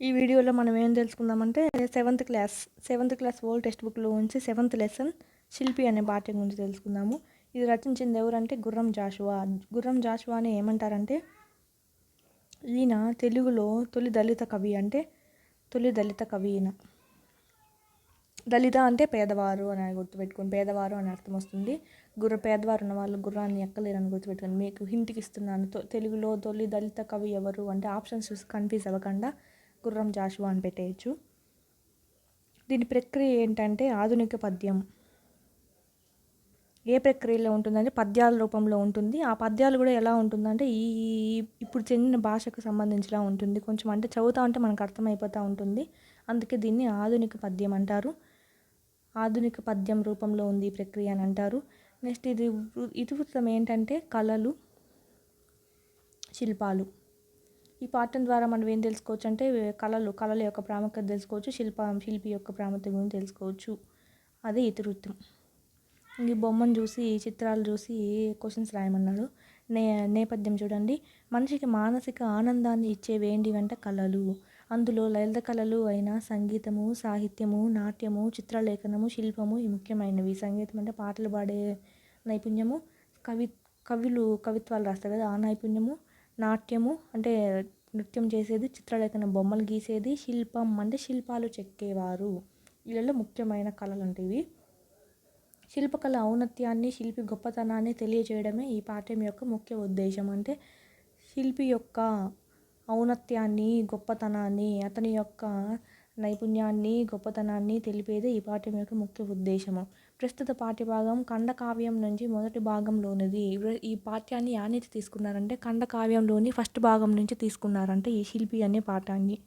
ఈ వీడియోలో మనం ఏం తెలుసుకుందామంటే సెవెంత్ క్లాస్ ఓల్డ్ టెక్స్ట్ బుక్లో ఉంచి 7th లెసన్ శిల్పి అనే పాఠ్యం గురించి తెలుసుకుందాము. ఇది రచించింది ఎవరంటే గుర్రం జాషువా. గుర్రం జాషువాని ఏమంటారంటే ఈయన తెలుగులో తొలి దళిత కవి ఈయన. దళిత అంటే పేదవారు అని గుర్తుపెట్టుకోండి. పేదవారు అని అర్థం వస్తుంది. పేదవారు ఉన్న వాళ్ళు గుర్రాన్ని ఎక్కలేరని గుర్తుపెట్టుకోండి. మీకు హింట్కి ఇస్తున్నాను. తెలుగులో తొలి దళిత కవి ఎవరు అంటే ఆప్షన్స్ చూసి కన్ఫ్యూజ్ అవ్వకుండా గుర్రం జాషువా అని పెట్టేయచ్చు. దీని ప్రక్రియ ఏంటంటే ఆధునిక పద్యం. ఏ ప్రక్రియలో ఉంటుందంటే పద్యాల రూపంలో ఉంటుంది. ఆ పద్యాలు కూడా ఎలా ఉంటుందంటే ఇప్పుడు చెందిన భాషకు సంబంధించిలా ఉంటుంది. కొంచెం అంటే చదువుతా ఉంటే మనకు అర్థమైపోతూ ఉంటుంది. అందుకే దీన్ని ఆధునిక పద్యం అంటారు. ఆధునిక పద్యం రూపంలో ఉంది ఈ ప్రక్రియ అని అంటారు. నెక్స్ట్ ఇతివృత్తం ఏంటంటే కళలు, శిల్పాలు. ఈ పాఠం ద్వారా మనం ఏం తెలుసుకోవచ్చు అంటే కళల యొక్క ప్రాముఖ్యత తెలుసుకోవచ్చు. శిల్పి యొక్క ప్రాముఖ్యత గురించి తెలుసుకోవచ్చు. అదే ఇతివృత్తం. ఈ బొమ్మను చూసి చిత్రాలు చూసి క్వశ్చన్స్ రాయమన్నాడు. నేపథ్యం చూడండి. మనిషికి మానసిక ఆనందాన్ని ఇచ్చేవి ఏంటివంటే కళలు. అందులో లలిత కళలు అయిన సంగీతము, సాహిత్యము, నాట్యము, చిత్రలేఖనము, శిల్పము ఈ ముఖ్యమైనవి. సంగీతం అంటే పాటలు పాడే నైపుణ్యము, కవిత్వాలు రాస్తారు కదా ఆ నైపుణ్యము, నాట్యము అంటే నృత్యం చేసేది, చిత్రలేఖనం బొమ్మలు గీసేది, శిల్పం అంటే శిల్పాలు చెక్కేవారు. వీళ్ళలో ముఖ్యమైన కళలు అంటే ఇవి. శిల్పకళ ఔన్నత్యాన్ని, శిల్పి గొప్పతనాన్ని తెలియజేయడమే ఈ పాఠ్యం యొక్క ముఖ్య ఉద్దేశం. అంటే శిల్పి యొక్క ఔన్నత్యాన్ని, గొప్పతనాన్ని, అతని యొక్క నైపుణ్యాన్ని, గొప్పతనాన్ని తెలిపేదే ఈ పాఠ్యం యొక్క ముఖ్య ఉద్దేశము. ప్రస్తుత పాఠ్యభాగం ఖండకావ్యం నుంచి మొదటి భాగంలోనిది. ఈ పాఠ్యాన్ని యానితి తీసుకున్నారంటే ఖండకావ్యంలోని ఫస్ట్ భాగం నుంచి తీసుకున్నారంటే ఈ శిల్పి అనే పాఠాన్ని.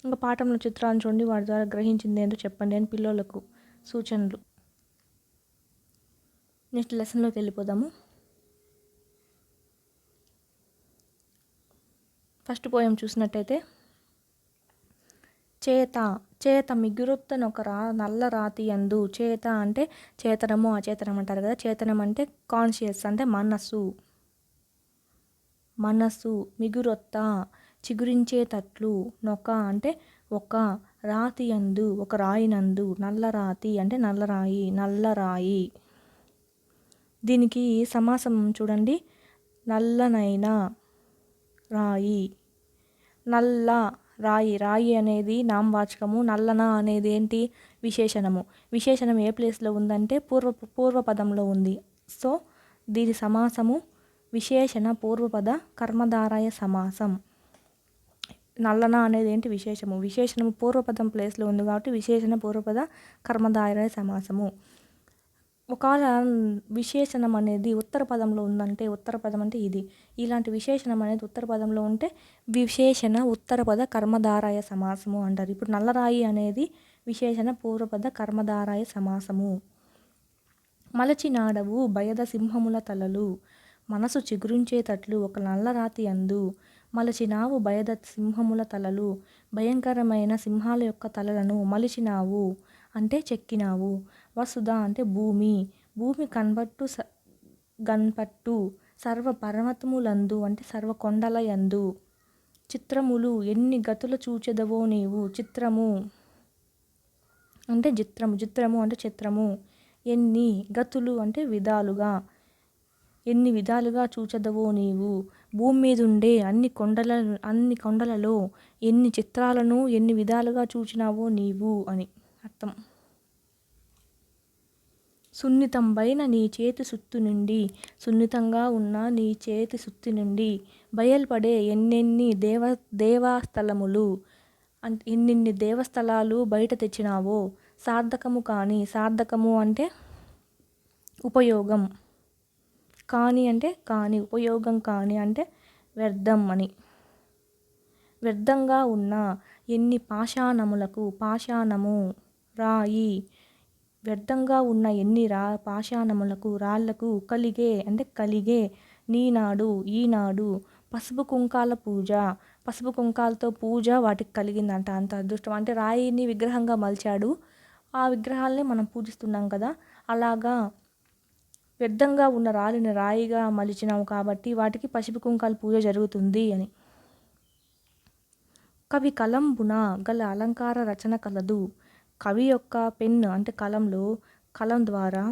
ఇంకా పాఠంలో చిత్రాలను చూడండి, వాటి ద్వారా గ్రహించింది ఏంటో చెప్పండి అని పిల్లలకు సూచనలు. నెక్స్ట్ లెసన్లోకి వెళ్ళిపోదాము. ఫస్ట్ పోయం చూసినట్టయితే చేత మిగురొత్తనొక నల్ల రాతి యందు. చేత అంటే చేతనము, అచేతనం అంటారు కదా. చేతనం అంటే కాన్షియస్ అంటే మనస్సు. మిగురొత్త చిగురించేటట్లు. నొక అంటే ఒక రాతి యందు, ఒక రాయినందు. నల్ల రాతి అంటే నల్లరాయి. దీనికి సమాసం చూడండి. నల్లనైన రాయి. నల్ల రాయి అనేది నామవాచకము. నల్లన అనేది ఏంటి? విశేషణము. విశేషణం ఏ ప్లేస్లో ఉందంటే పూర్వపదంలో ఉంది. సో దీని సమాసము విశేషణ పూర్వపద కర్మధారయ సమాసం. నల్లన అనేది ఏంటి? విశేషణము పూర్వపదం ప్లేస్లో ఉంది కాబట్టి విశేషణ పూర్వపద కర్మధారయ సమాసము. ఒకవేళ విశేషణం అనేది ఉత్తర పదంలో ఉందంటే, ఉత్తర పదం అంటే ఇది, ఇలాంటి విశేషణం అనేది ఉత్తర పదంలో ఉంటే విశేషణ ఉత్తరపద కర్మధారయ సమాసము అంటారు. ఇప్పుడు నల్లరాయి అనేది విశేషణ పూర్వపద కర్మధారయ సమాసము. మలచినాడవు బయద సింహముల తలలు. మనసు చిగురించేటట్లు ఒక నల్లరాతి యందు మలచినావు బయద సింహముల తలలు. భయంకరమైన సింహాల యొక్క తలలను మలిచినావు అంటే చెక్కినావు. వసుధ అంటే భూమి గన్పట్టు సర్వ పర్వతములందు అంటే సర్వ కొండల యందు. చిత్రములు ఎన్ని గతుల చూచెదవో నీవు. చిత్రము అంటే చిత్రము. ఎన్ని గతులు అంటే విధాలుగా, ఎన్ని విధాలుగా చూచెదవో నీవు. భూమి మీదుండే అన్ని కొండలలో ఎన్ని చిత్రాలను ఎన్ని విధాలుగా చూచినావో నీవు అని అర్థం. సున్నితంగా ఉన్న నీ చేతి సుత్తి నుండి బయల్పడే ఎన్నెన్ని దేవస్థలములు ఎన్నెన్ని దేవస్థలాలు బయట తెచ్చినావో. సార్థకము అంటే ఉపయోగం, ఉపయోగం కాని అంటే వ్యర్థం అని. వ్యర్థంగా ఉన్న ఎన్ని పాషాణము రాయి. వ్యర్థంగా ఉన్న ఎన్ని పాషాణములకు రాళ్లకు కలిగే ఈనాడు పసుపు కుంకాలతో పూజ వాటికి కలిగిందంట. అంత అదృష్టం అంటే రాయిని విగ్రహంగా మలిచాడు. ఆ విగ్రహాలనే మనం పూజిస్తున్నాం కదా. అలాగా వ్యర్థంగా ఉన్న రాలిని రాయిగా మలిచినాము కాబట్టి వాటికి పసుపు కుంకాల పూజ జరుగుతుంది అని. కవి కలంబున గల అలంకార రచన కలదు. కవి యొక్క పెన్ను అంటే కలం ద్వారా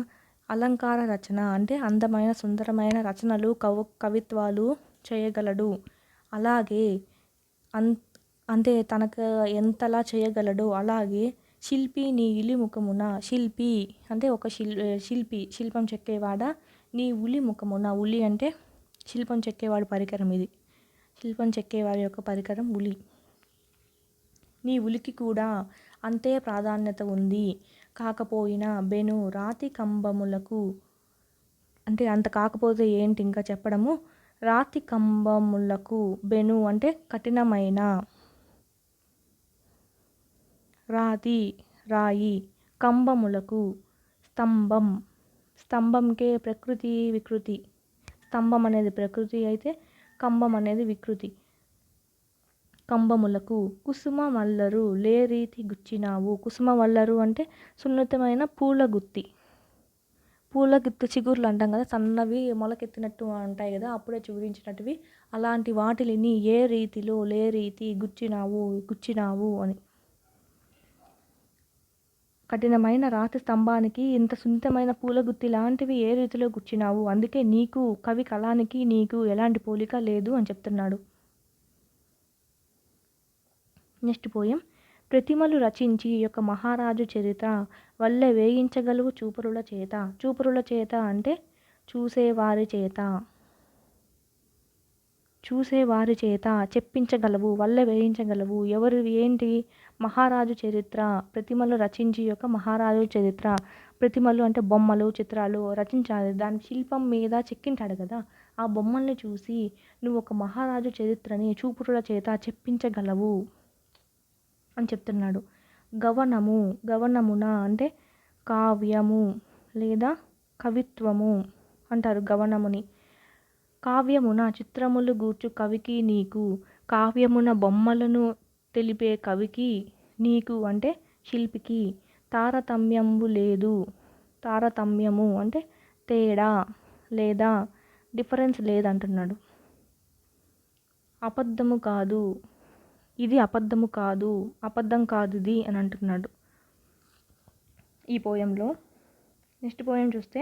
అలంకార రచన అంటే అందమైన సుందరమైన రచనలు కవిత్వాలు చేయగలడు. అలాగే అంటే తనకు ఎంతలా చేయగలడో అలాగే శిల్పి నీ ఇలిముఖమున, శిల్పి అంటే ఒక శిల్పి శిల్పం చెక్కేవాడ నీ ఉలి ముఖమున, ఉలి అంటే శిల్పం చెక్కేవాడి పరికరం ఇది, శిల్పం చెక్కేవారి యొక్క పరికరం ఉలి. నీ ఉలికి కూడా అంతే ప్రాధాన్యత ఉంది. కాకపోయినా బెను రాతి కంబములకు అంటే అంత కాకపోతే ఏంటి ఇంకా చెప్పడము, రాతి కంబములకు బెను అంటే కఠినమైన, రాయి, కంబములకు స్తంభం, స్తంభంకే ప్రకృతి వికృతి, స్తంభం అనేది ప్రకృతి అయితే కంబం అనేది వికృతి. కంబములకు కుసుమ మల్లరు లే రీతి గుచ్చినావు. కుసుమ మల్లరు అంటే సున్నితమైన పూల గుత్తి చిగుర్లు అంటాం కదా, సన్నవి మొలకెత్తినట్టు ఉంటాయి కదా, అప్పుడే చూపించినట్టువి, అలాంటి వాటిని ఏ రీతిలో లే రీతి గుచ్చినావు అని. కఠినమైన రాతి స్తంభానికి ఇంత సున్నితమైన పూలగుత్తి లాంటివి ఏ రీతిలో గుచ్చినావు, అందుకే నీకు కవి కళానికి నీకు ఎలాంటి పోలిక లేదు అని చెప్తున్నాడు. Next poem. ప్రతిమలు రచించి యొక్క మహారాజు చరిత్ర వల్లె వేయించగలవు చూపరుల చేత. చూపరుల చేత అంటే చూసేవారి చేత చెప్పించగలవు, వల్లె వేయించగలవు. ఎవరు ఏంటి? మహారాజు చరిత్ర, ప్రతిమలు రచించి యొక్క మహారాజు చరిత్ర. ప్రతిమలు అంటే బొమ్మలు, చిత్రాలు రచించాలి, దాని శిల్పం మీద చెక్కింటాడు కదా, ఆ బొమ్మల్ని చూసి నువ్వు ఒక మహారాజు చరిత్రని చూపురుల చేత చెప్పించగలవు అని చెప్తున్నాడు. గవనమున అంటే కావ్యము లేదా కవిత్వము అంటారు గవనముని. కావ్యమున చిత్రములు గూర్చు కవికి నీకు, కావ్యమున బొమ్మలను తెలిపే కవికి నీకు అంటే శిల్పికి తారతమ్యంబు లేదు. తారతమ్యము అంటే తేడా లేదా డిఫరెన్స్ లేదంటున్నాడు. అబద్ధము కాదు, ఇది అబద్ధము కాదు, అబద్ధం కాదు ఇది అని అంటున్నాడు ఈ పోయంలో. నెక్స్ట్ పోయం చూస్తే,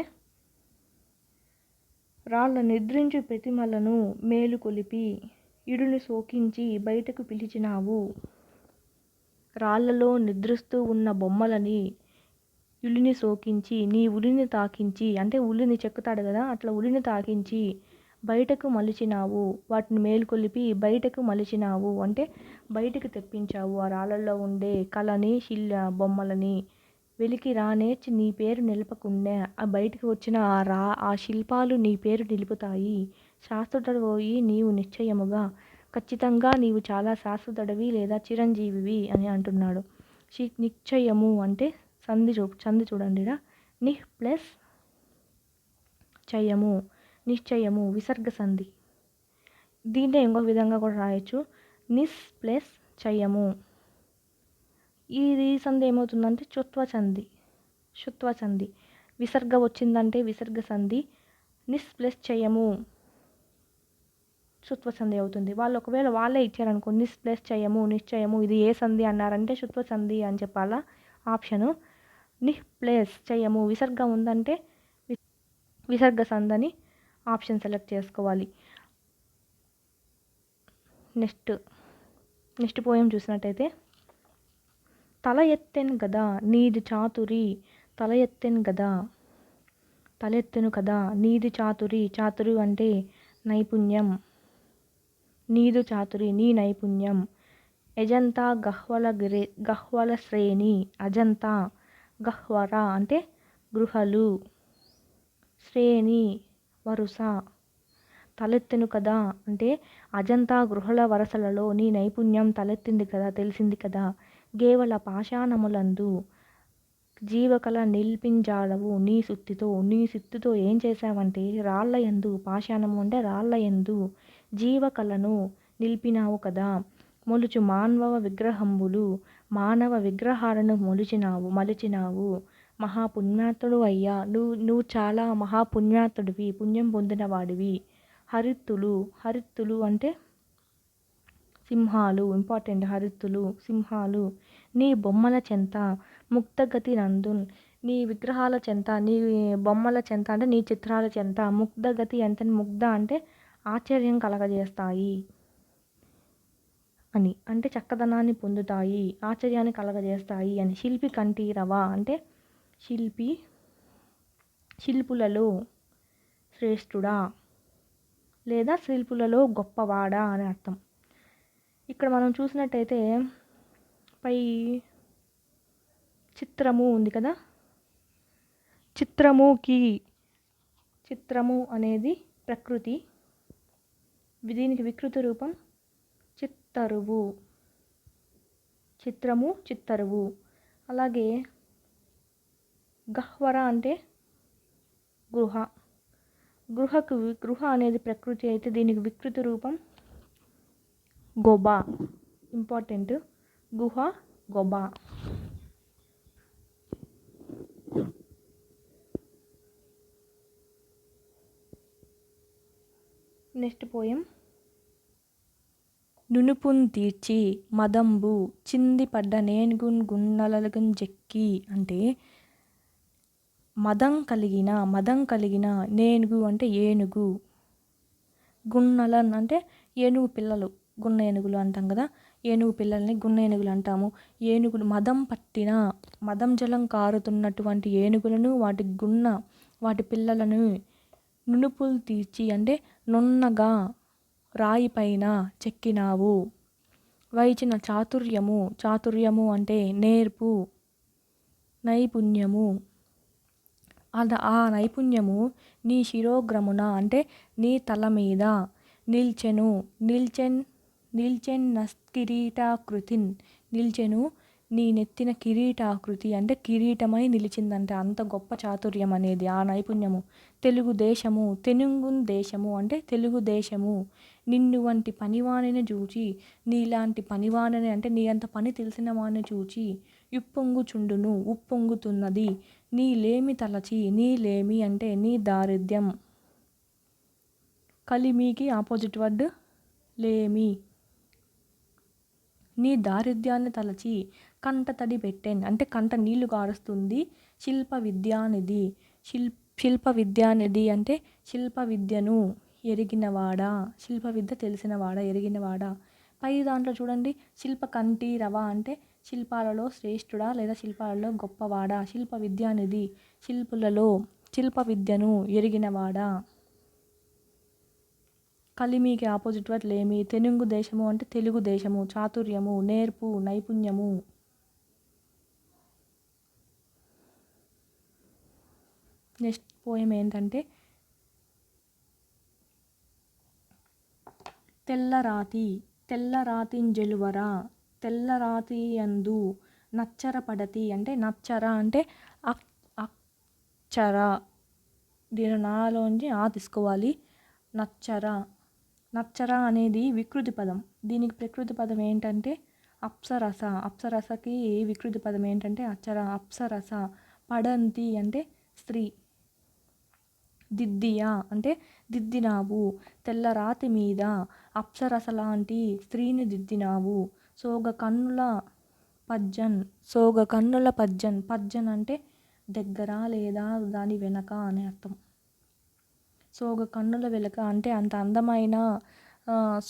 రాళ్ళ నిద్రించు ప్రతిమలను మేలుకొలిపి ఇడుని సోకించి బయటకు పిలిచినావు. రాళ్లలో నిద్రిస్తూ ఉన్న బొమ్మలని ఉలిని సోకించి, నీ ఉలిని తాకించి అంటే ఉలిని చెక్కుతాడు కదా, అట్లా ఉలిని తాకించి బయటకు మలిచినావు. వాటిని మేలుకొలిపి బయటకు మలిచినావు అంటే బయటకు తెప్పించావు. ఆ రాళ్ళల్లో ఉండే కళని బొమ్మలని వెలికి రానేర్చి నీ పేరు నిలపకుండా ఆ బయటకు వచ్చిన ఆ శిల్పాలు నీ పేరు నిలుపుతాయి. శాస్త్రుడవోయి నీవు నిశ్చయముగా, ఖచ్చితంగా నీవు చాలా శాస్త్రుడవి లేదా చిరంజీవివి అని అంటున్నాడు. నిశ్చయము అంటే సంధి చూడండి, నిహ్ ప్లస్ చయము, నిశ్చయము విసర్గ సంధి. దీంట్లో ఇంకొక విధంగా కూడా రాయొచ్చు, నిస్ ప్లస్ చయము. ఈ సంధి ఏమవుతుందంటే శుత్వ సంధి. విసర్గ వచ్చిందంటే విసర్గ సంధి, నిస్ ప్లస్ చయము శుత్వ సంధి అవుతుంది. వాళ్ళు ఒకవేళ వాళ్ళే ఇచ్చారనుకో, నిస్ ప్లస్ చయము నిశ్చయము ఇది ఏ సంధి అన్నారంటే శుత్వ సంధి అని చెప్పాలా ఆప్షను. నిహ్ ప్లస్ చయము విసర్గ ఉందంటే విసర్గ సంధని ఆప్షన్ సెలెక్ట్ చేసుకోవాలి. నెక్స్ట్ పోయం చూసినట్టయితే, తల ఎత్తెను గదా నీది చాతురి, తల ఎత్తెను కదా తలెత్తెను కదా నీది చాతురి. చాతురు అంటే నైపుణ్యం, నీదు చాతురి నీ నైపుణ్యం. అజంతా గహ్వల శ్రేణి, అజంతా గహ్వర అంటే గృహలు, శ్రేణి వరుస. తలెత్తెను కదా అంటే అజంతా గృహల వరసలలో నీ నైపుణ్యం తలెత్తింది కదా, తెలిసింది కదా. కేవల పాషాణములందు జీవకళ నిల్పించాలవు నీ సుత్తితో ఏం చేశావంటే రాళ్ళయందు, పాషాణము అంటే రాళ్ళయందు జీవకళను నిలిపినావు కదా. మొలుచు మానవ విగ్రహంబులు, మానవ విగ్రహాలను మలిచినావు. మహాపుణ్యాత్తుడు అయ్యా, నువ్వు చాలా మహాపుణ్యాత్తుడివి, పుణ్యం పొందిన వాడివి. హరిత్తులు అంటే సింహాలు ఇంపార్టెంట్, హరిత్తులు సింహాలు. నీ బొమ్మల చెంత ముక్తగతి నందున్, నీ విగ్రహాల చెంత, నీ బొమ్మల చెంత అంటే నీ చిత్రాల చెంత, ముగ్ధగతి అంటే ముగ్ధ అంటే ఆశ్చర్యం కలగజేస్తాయి అని, అంటే చక్కదనాన్ని పొందుతాయి, ఆశ్చర్యాన్ని కలగజేస్తాయి అని. శిల్పి కంఠీరవ అంటే శిల్పి శిల్పులలో శ్రేష్ఠుడా లేదా శిల్పులలో గొప్పవాడా అని అర్థం. ఇక్కడ మనం చూసినట్టయితే పై చిత్రము ఉంది కదా, చిత్రము అనేది ప్రకృతి, దీనికి వికృతి రూపం చిత్తరువు, చిత్రము చిత్తరువు. అలాగే గహ్వర అంటే గృహ, గృహ అనేది ప్రకృతి అయితే దీనికి వికృతి రూపం గొబ, ఇంపార్టెంట్, గుహ గొబ. Next poem. నునుపున్ తీర్చి మదంబు చింది పడ్డ నేనుగున్ గున్నలగున్ జెక్కి అంటే మదం కలిగిన నేనుగు అంటే ఏనుగు, గున్నలన్ అంటే ఏనుగు పిల్లలు, గున్న ఏనుగులు అంటాం కదా, ఏనుగు పిల్లల్ని గున్న ఏనుగులు అంటాము. ఏనుగులు మదం పట్టిన, మదం జలం కారుతున్నటువంటి ఏనుగులను వాటి పిల్లలను నునుపులు తీర్చి అంటే నున్నగా రాయి పైన చెక్కినావు. వైచిన చాతుర్యము అంటే నేర్పు, నైపుణ్యము. ఆ నైపుణ్యము నీ శిరోగ్రమున అంటే నీ తల మీద నిల్చెన్ నస్కిరీటాకృతిన్, నిల్చెను నీ నెత్తిన కిరీటాకృతి అంటే కిరీటమై నిలిచిందంటే అంత గొప్ప చాతుర్యం అనేది ఆ నైపుణ్యము. తెనుంగున్ దేశము అంటే తెలుగు దేశము నిన్ను వంటి పనివాణిని చూచి, నీలాంటి పనివాణిని అంటే నీ అంత పని తెలిసిన వాడిని చూచి ఉప్పొంగుచుండును, ఉప్పొంగుతున్నది. నీలేమి తలచి, నీలేమి అంటే నీ దారిద్ర్యం, కలిమికి ఆపోజిట్ వర్డ్ లేమి, నీ దారిద్ర్యాన్ని తలచి కంట తడి పెట్టెన్ అంటే కంట నీళ్లు కారుస్తుంది. శిల్ప విద్యానిధి అంటే శిల్ప విద్యను ఎరిగినవాడా, శిల్ప విద్య తెలిసినవాడా, ఎరిగినవాడా. పై దాంట్లో చూడండి, శిల్ప కంఠీరవ అంటే శిల్పాలలో శ్రేష్ఠుడా లేదా శిల్పాలలో గొప్పవాడా. శిల్ప విద్యానిధి శిల్పులలో శిల్ప విద్యను ఎరిగినవాడా. కలిమికి ఆపోజిట్ వర్డ్ లేమి. తెనుంగు దేశము అంటే తెలుగు దేశము, చాతుర్యము, నేర్పు, నైపుణ్యము. నెక్స్ట్ పోయం ఏంటంటే తెల్లరాతింజెలువరా, తెల్లరాతి యందు నచ్చర పడతి అంటే నచ్చర అంటే అక్షర, దీని నాలోంచి తీసుకోవాలి. నచ్చర అనేది వికృతి పదం, దీనికి ప్రకృతి పదం ఏంటంటే అప్సరస. అప్సరసకి వికృతి పదం ఏంటంటే అప్సరస. పడంతి అంటే స్త్రీ. దిద్దియా అంటే దిద్దినావు, తెల్లరాతి మీద అప్సరస లాంటి స్త్రీని దిద్దినావు. సోగ కన్నుల పజ్జన్ అంటే దగ్గర లేదా దాని వెనక అనే అర్థం. సోగ కన్నుల వెనుక అంటే అంత అందమైన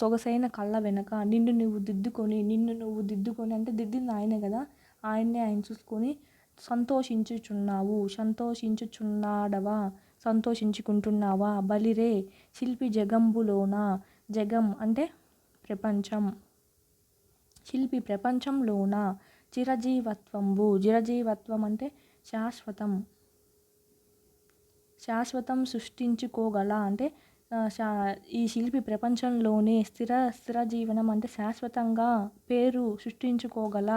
సొగసైన కళ్ళ వెనక నిన్ను నువ్వు దిద్దుకొని అంటే దిద్దింది ఆయనే కదా, ఆయన చూసుకొని సంతోషించుచున్నాడవా, సంతోషించుకుంటున్నావా. బలిరే శిల్పి జగంబులోన, జగం అంటే ప్రపంచం, శిల్పి ప్రపంచంలోన చిరజీవత్వం అంటే శాశ్వతం సృష్టించుకోగల అంటే ఈ శిల్పి ప్రపంచంలోనే స్థిర జీవనం అంటే శాశ్వతంగా పేరు సృష్టించుకోగల.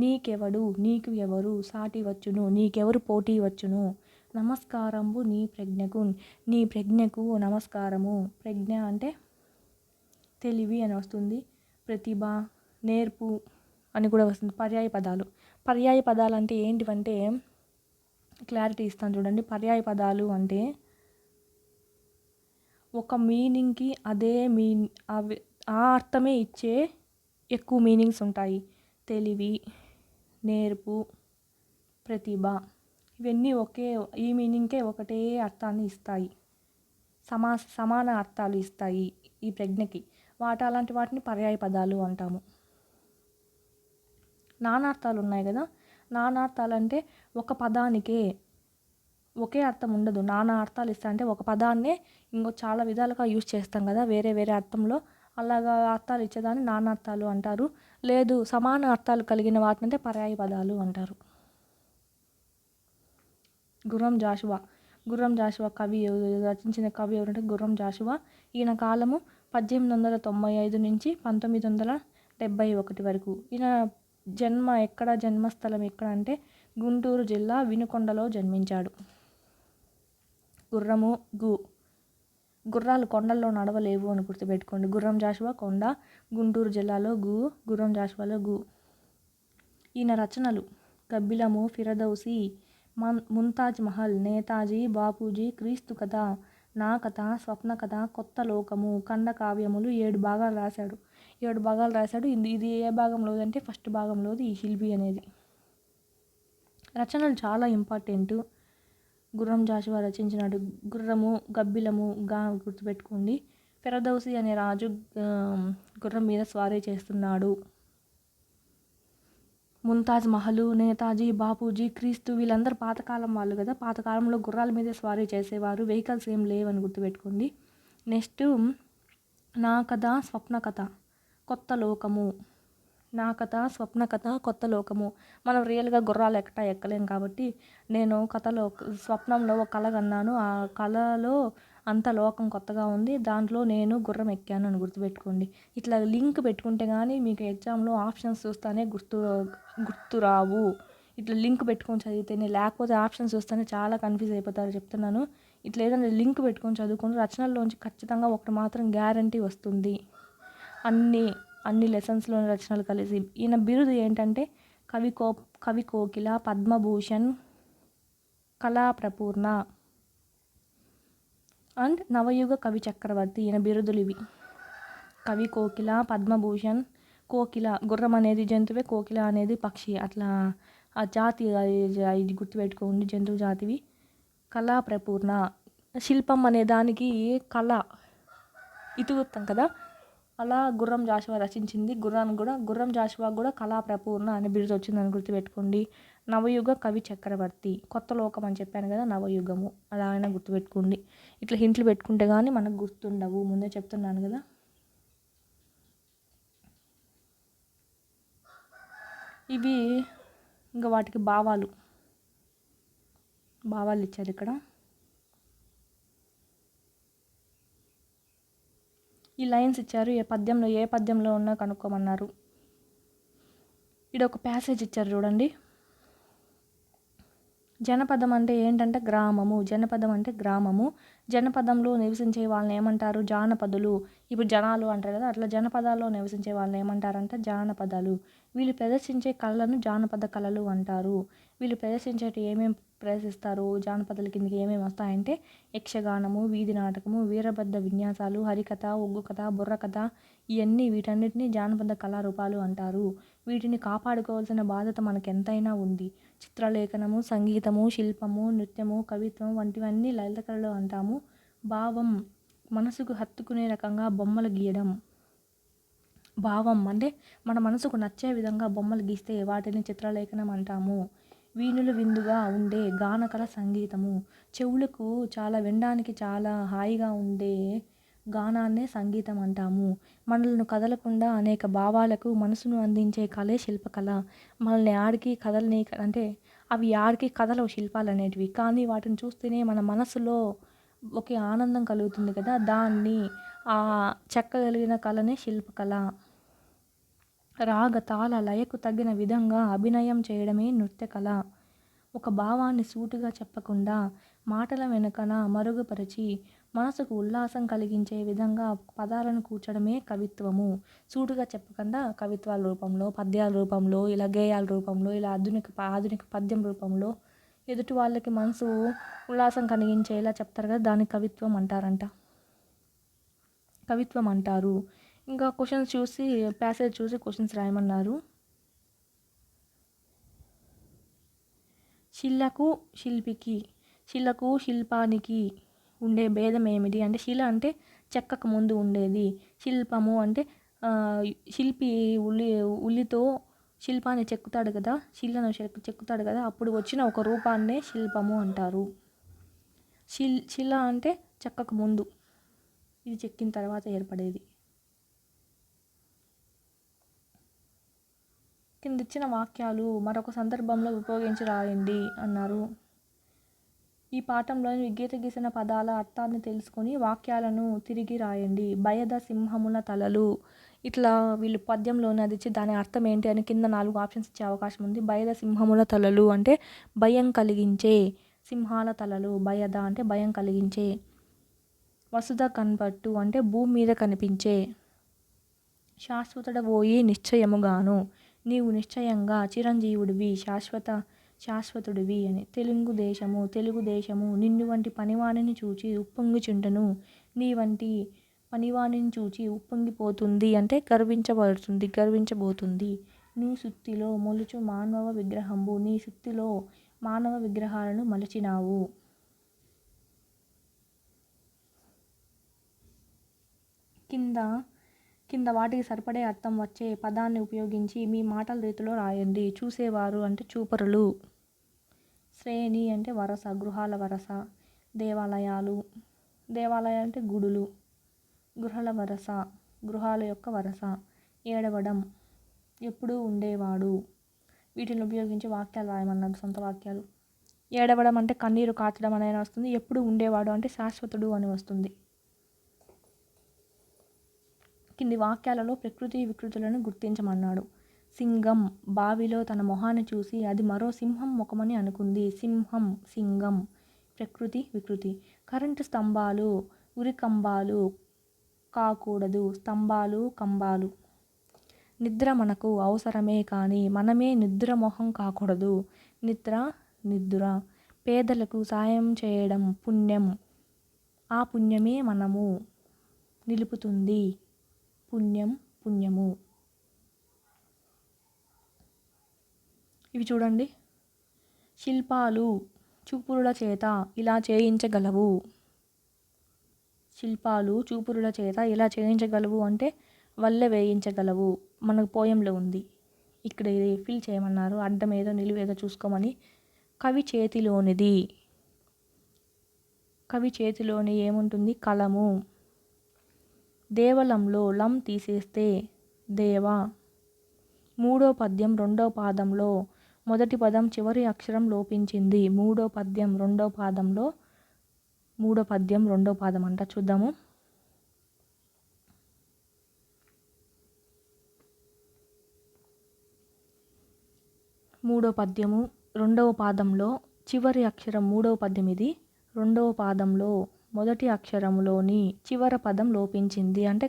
నీకు ఎవరు సాటి వచ్చును, నీకెవరు పోటీ వచ్చును. నమస్కారంబు నీ ప్రజ్ఞకు నమస్కారము. ప్రజ్ఞ అంటే తెలివి అని వస్తుంది, ప్రతిభ, నేర్పు అని కూడా వస్తుంది. పర్యాయ పదాలు అంటే ఏంటివంటే క్లారిటీ ఇస్తాను చూడండి. పర్యాయ పదాలు అంటే ఒక మీనింగ్కి ఆ అర్థమే ఇచ్చే ఎక్కువ మీనింగ్స్ ఉంటాయి. తెలివి, నేర్పు, ప్రతిభ, ఇవన్నీ ఈ మీనింగ్కే ఒకటే అర్థాన్ని ఇస్తాయి. సమాన అర్థాలు ఇస్తాయి ఈ ప్రజ్ఞకి. అలాంటి వాటిని పర్యాయ పదాలు అంటాము. నానార్థాలు ఉన్నాయి కదా, నానార్థాలు అంటే ఒక పదానికే ఒకే అర్థం ఉండదు. నానా అర్థాలు ఇస్తా అంటే ఒక పదాన్నే చాలా విధాలుగా యూజ్ చేస్తాం కదా వేరే వేరే అర్థంలో, అలాగా అర్థాలు ఇచ్చేదాన్ని నానార్థాలు అంటారు. లేదు, సమాన అర్థాలు కలిగిన వాటినంటే పర్యాయ పదాలు అంటారు. గుర్రం జాషువా కవి రచించిన కవి ఎవరంటే గుర్రం జాషువా. ఈయన కాలము 1895 నుంచి 1971 వరకు. ఈయన జన్మస్థలం ఎక్కడ అంటే గుంటూరు జిల్లా వినుకొండలో జన్మించాడు. గుర్రాలు కొండల్లో నడవలేవు అని గుర్తుపెట్టుకోండి. గుర్రం జాషువా కొండ, గుంటూరు జిల్లాలో గుర్రం జాషువాలో ఈయన రచనలు గబ్బిలము, ఫిరదౌసి, ముంతాజ్ మహల్, నేతాజీ, బాపూజీ, క్రీస్తు కథ, నా కథ, స్వప్న కథ, కొత్త లోకము, ఖండకావ్యములు 7 భాగాలు రాశాడు. 7 భాగాలు రాశాడు. ఇది ఏ భాగంలోది అంటే ఫస్ట్ భాగంలోది ఈ శిల్పి అనేది. రచనలు చాలా ఇంపార్టెంట్. గుర్రం జాషువా రచించినాడు. గుర్రము, గబ్బిలము గుర్తుపెట్టుకోండి. ఫిరదౌసి అనే రాజు గుర్రం మీద స్వారీ చేస్తున్నాడు. ముంతాజ్ మహల్, నేతాజీ, బాపూజీ, క్రీస్తు వీళ్ళందరూ పాతకాలం వాళ్ళు కదా. పాతకాలంలో గుర్రాల మీదే స్వారీ చేసేవారు. వెహికల్స్ ఏం లేవని గుర్తుపెట్టుకోండి. నెక్స్ట్ నా కథ, స్వప్న కథ, కొత్త లోకము. నా కథ, స్వప్న కథ, కొత్త లోకము. మనం రియల్గా గుర్రాలు ఎక్కలేం కాబట్టి నేను స్వప్నంలో ఒక కళ కన్నాను. ఆ కళలో అంత లోకం కొత్తగా ఉంది, దాంట్లో నేను గుర్రం ఎక్కాను అని గుర్తుపెట్టుకోండి. ఇట్లా లింక్ పెట్టుకుంటే కానీ మీకు ఎగ్జామ్లో ఆప్షన్స్ చూస్తానే గుర్తురావు. ఇట్లా లింక్ పెట్టుకొని చదివితేనే, లేకపోతే ఆప్షన్స్ చూస్తేనే చాలా కన్ఫ్యూజ్ అయిపోతారు చెప్తున్నాను. ఇట్లా ఏదైనా లింక్ పెట్టుకొని చదువుకొని రచనల్లోంచి ఖచ్చితంగా ఒకటి మాత్రం గ్యారంటీ వస్తుంది. అన్ని లెసన్స్లోని రచనలు కలిసి. ఈయన బిరుదు ఏంటంటే కవి కోకిల, పద్మభూషణ్, కళాప్రపూర్ణ అండ్ నవయుగ కవి చక్రవర్తి. ఈయన బిరుదులు ఇవి. కవి కోకిల, పద్మభూషణ్. కోకిల గుర్రం అనేది జంతువే, కోకిల అనేది పక్షి. అట్లా ఆ జాతి ఇది గుర్తుపెట్టుకోండి, జంతువు జాతివి. కళాప్రపూర్ణ, శిల్పం అనే దానికి కళ ఇతివృత్తం కదా, అలా గుర్రం జాషువా రచించింది. గుర్రం జాషువా కూడా కళాప్రపూర్ణ అనే బిరుదు వచ్చిందని గుర్తుపెట్టుకోండి. నవయుగ కవి చక్రవర్తి. కొత్త లోకం అని చెప్పాను కదా, నవయుగము అలా అయినా గుర్తుపెట్టుకోండి. ఇట్లా హింట్లు పెట్టుకుంటే కానీ మనకు గుర్తుండవు, ముందే చెప్తున్నాను కదా. ఇవి ఇంకా వాటికి భావాలు ఇచ్చారు ఇక్కడ. ఈ లైన్స్ ఇచ్చారు, ఏ పద్యంలో ఉన్నా కనుక్కోమన్నారు. ఇక్కడ ఒక ప్యాసేజ్ ఇచ్చారు చూడండి. జనపదం అంటే ఏంటంటే గ్రామము. జనపదం అంటే గ్రామము. జనపదంలో నివసించే వాళ్ళని ఏమంటారు? జానపదులు. ఇప్పుడు జనాలు అంటారు కదా, అట్లా జనపదాల్లో నివసించే వాళ్ళని ఏమంటారంటే జానపదాలు. వీళ్ళు ప్రదర్శించే కళలను జానపద కళలు అంటారు. వీళ్ళు ఏమేమి ప్రదర్శిస్తారు? జానపదాల కిందకి ఏమేమి వస్తాయంటే యక్షగానము, వీధి నాటకము, వీరభద్ర విన్యాసాలు, హరికథ, ఒగ్గు కథ, బుర్రకథ, వీటన్నిటిని జానపద కళారూపాలు అంటారు. వీటిని కాపాడుకోవాల్సిన బాధ్యత మనకు ఎంతైనా ఉంది. చిత్రలేఖనము, సంగీతము, శిల్పము, నృత్యము, కవిత్వం వంటివన్నీ లలిత కళలు అంటాము. భావం, మనసుకు హత్తుకునే రకంగా బొమ్మలు గీయడం. భావం అంటే మన మనసుకు నచ్చే విధంగా బొమ్మలు గీస్తే వాటిని చిత్రలేఖనం అంటాము. వీణులు విందుగా ఉండే గానకళ సంగీతము. చెవులకు వినడానికి చాలా హాయిగా ఉండే గానాన్నే సంగీతం అంటాము. మనల్ని కదలకుండా అనేక భావాలకు మనసును అందించే కళే శిల్పకళ. మనల్ని ఆడికి కదలని అంటే అవి ఆడికి కథలవు శిల్పాలు అనేటివి, కానీ వాటిని చూస్తేనే మన మనసులో ఒక ఆనందం కలుగుతుంది కదా, దాన్ని ఆ చెక్కగలిగిన కళనే శిల్పకళ. రాగ తాళ లయకు తగిన విధంగా అభినయం చేయడమే నృత్యకళ. ఒక భావాన్ని సూటిగా చెప్పకుండా మాటల వెనుకన మరుగుపరిచి మనసుకు ఉల్లాసం కలిగించే విధంగా పదాలను కూర్చడమే కవిత్వము. సూటిగా చెప్పకుండా కవిత్వాల రూపంలో, పద్యాల రూపంలో, ఇలా గేయాల రూపంలో, ఇలా ఆధునిక పద్యం రూపంలో ఎదుటి వాళ్ళకి మనసు ఉల్లాసం కలిగించేలా చెప్తారు కదా, దాన్ని కవిత్వం అంటారు. ఇంకా క్వశ్చన్స్ చూసి ప్యాసేజ్ చూసి క్వశ్చన్స్ రాయమన్నారు. శిలకు శిల్పికి, శిలకు శిల్పానికి ఉండే భేదం ఏమిటి అంటే, శిల అంటే చెక్కకు ముందు ఉండేది, శిల్పము అంటే శిల్పి ఉల్లితో శిల్పాన్ని చెక్కుతాడు కదా, శిలను చెక్కుతాడు కదా, అప్పుడు వచ్చిన ఒక రూపాన్నే శిల్పము అంటారు. శిల అంటే చెక్కకు ముందు, ఇది చెక్కిన తర్వాత ఏర్పడేది. కింద ఇచ్చిన వాక్యాలు మరొక సందర్భంలో ఉపయోగించి రాయండి అన్నారు. ఈ పాఠంలోని గీత గీసిన పదాల అర్థాన్ని తెలుసుకొని వాక్యాలను తిరిగి రాయండి. భయద సింహముల తలలు, ఇట్లా వీళ్ళు పద్యంలోనే అది ఇచ్చి దాని అర్థం ఏంటి అని కింద 4 ఆప్షన్స్ ఇచ్చే అవకాశం ఉంది. భయద సింహముల తలలు అంటే భయం కలిగించే, సింహాల తలలు భయద అంటే భయం కలిగించే. వసుధ కన్పట్టు అంటే భూమి మీద కనిపించే. శాశ్వతుడవోయి నిశ్చయముగాను, నీవు నిశ్చయంగా చిరంజీవుడివి, శాశ్వతుడివి అని. తెలుగు దేశము నిన్ను వంటి పనివాణిని చూచి ఉప్పొంగుచుండెను, నీ వంటి పనివాణిని చూచి ఉప్పొంగిపోతుంది అంటే గర్వించబోతుంది. నీ సుత్తిలో మొలుచు మానవ విగ్రహంబు, నీ సుత్తిలో మానవ విగ్రహాలను మలిచినావు. కింద వాటికి సరిపడే అర్థం వచ్చే పదాన్ని ఉపయోగించి మీ మాటల రీతిలో రాయండి. చూసేవారు అంటే చూపరులు. శ్రేణి అంటే వరస, గృహాల వరస. దేవాలయాలు అంటే గుడులు. గృహాల వరస, గృహాల యొక్క వరస. ఏడవడం ఎప్పుడూ ఉండేవాడు. వీటిని ఉపయోగించి వాక్యాలు రాయమన్నారు, సొంత వాక్యాలు. ఏడవడం అంటే కన్నీరు కార్చడం అనేది వస్తుంది. ఎప్పుడు ఉండేవాడు అంటే శాశ్వతుడు అని వస్తుంది. కింది వాక్యాలలో ప్రకృతి వికృతులను గుర్తించమన్నాడు. సింగం బావిలో తన మొహాన్ని చూసి అది మరో సింహం ముఖమని అనుకుంది. సింగం ప్రకృతి వికృతి. కరెంటు స్తంభాలు ఉరికంబాలు కాకూడదు, స్తంభాలు కంబాలు. నిద్ర మనకు అవసరమే కానీ మనమే నిద్ర మొహం కాకూడదు, నిద్ర. పేదలకు సాయం చేయడం పుణ్యం, ఆ పుణ్యమే మనము నిలుపుతుంది, పుణ్యము. ఇవి చూడండి. శిల్పాలు చూపురుల చేత ఇలా చేయించగలవు. శిల్పాలు చూపురుల చేత ఇలా చేయించగలవు అంటే వల్లె వేయించగలవు. మనకు పోయంలో ఉంది. ఇక్కడ ఇది ఫిల్ చేయమన్నారు. అడ్డం ఏదో నిలువేదో చూసుకోమని. కవి చేతిలోని ఏముంటుంది? కలము. దేవలంలో లం తీసేస్తే దేవ. మూడో పద్యం రెండో పాదంలో మొదటి పదం చివరి అక్షరం లోపించింది. మూడో పద్యం రెండో పాదం అంట. చూద్దాము. మూడో పద్యము రెండవ పాదంలో చివరి అక్షరం, మూడవ పద్యం ఇది. రెండవ పాదంలో మొదటి అక్షరంలోని చివరి పదం లోపించింది అంటే